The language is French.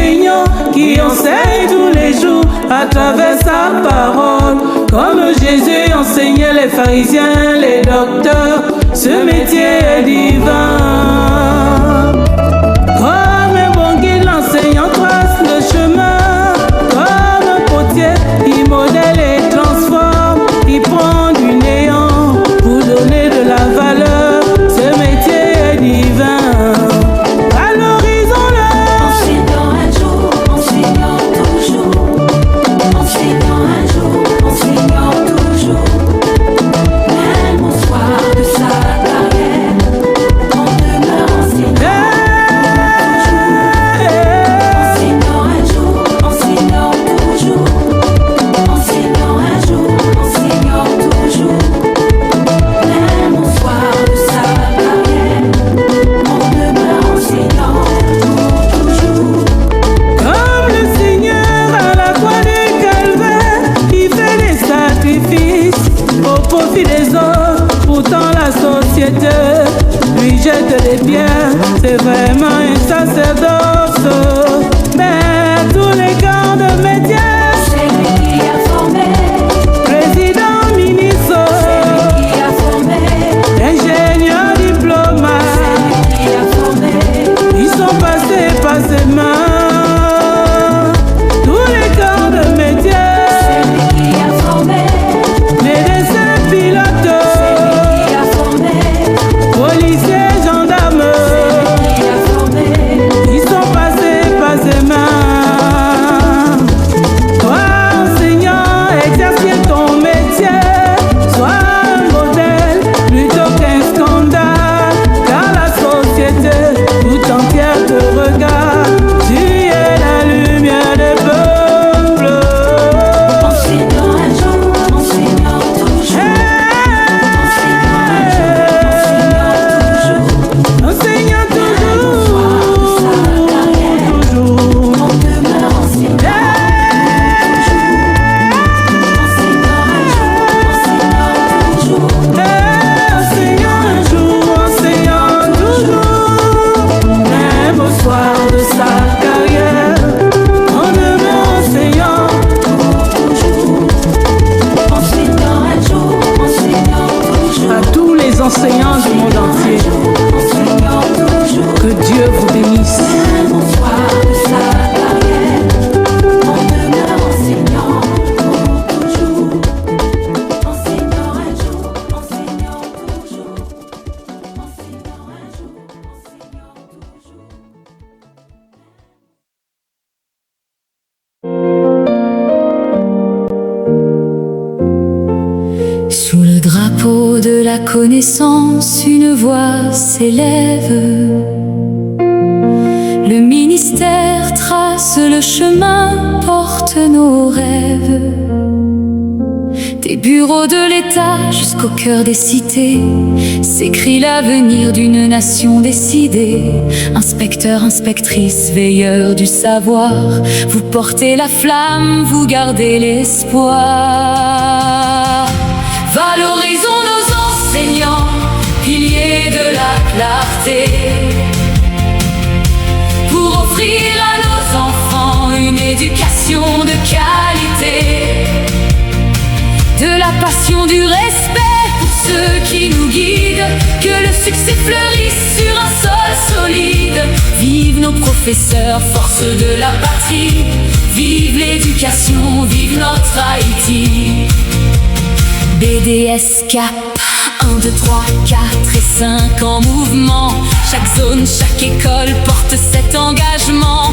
enseignants qui enseignent tous les jours à travers sa parole. Comme Jésus enseignait les pharisiens, les docteurs, ce métier est divin. Comme un bon guide, l'enseignant trace le chemin. Comme un potier, il modèle et transforme. Il prend du néant pour donner de la valeur. Ce métier est divin. Valorisons-le. Enseignant un jour, enseignant toujours. Enseignant un jour, enseignant toujours. Même au soir de sa carrière, on demeure enseignant. Enseignant un jour, enseignant toujours. Enseignant un jour, enseignant toujours. Même au soir de sa carrière, on demeure enseignant toujours. Comme le Seigneur à la croix du Calvaire, il fait des sacrifices au profit des autres. Pourtant la société lui jette des pierres. C'est vraiment un sacerdoce. Mais tous les corps de métier, C'est lui qui a formé, président, ministre, c'est lui qui a formé, ingénieur, diplomate, c'est lui qui a formé. ils sont passés par ses mains. Tous les corps de métier, C'est lui qui a formé, médecins, pilotes, qui a formé, policiers, gendarmes, qui a formé. ils sont passés par ses mains. Toi, enseignant, exerce bien ton métier. Sois un modèle plutôt qu'un scandale. Car la société tout entière te regarde. Tu es la lumière des peuples. Enseignant un jour, enseignant toujours. Enseignant Même au soir de sa carrière, toujours. on demeure enseignant toujours. Enseignant un jour, enseignant toujours. Même au soir de sa carrière, on demeure enseignant. Enseignant un jour, enseignant toujours. À tous les enseignants du monde entier, Enseignant toujours. que Dieu vous bénisse. Même au soir de sa carrière, on demeure enseignant toujours. Enseignant un jour, enseignant toujours. Enseignant un jour, enseignant toujours. Sous le drapeau de la connaissance, une voix s'élève. Le ministère trace le chemin, porte nos rêves. Des bureaux de l'État jusqu'au cœur des cités, s'écrit l'avenir d'une nation décidée. Inspecteurs, inspectrices, veilleurs du savoir, vous portez la flamme, vous gardez l'espoir. Valorisons nos enseignants, piliers de la clarté, pour offrir à nos enfants une éducation de qualité. De la passion, du respect pour ceux qui nous guident, que le succès fleurisse sur un sol solide. Vive nos professeurs, force de la patrie, vive l'éducation, vive notre Haïti. BDS Cap, 1, 2, 3, 4 et 5 en mouvement. Chaque zone, chaque école porte cet engagement.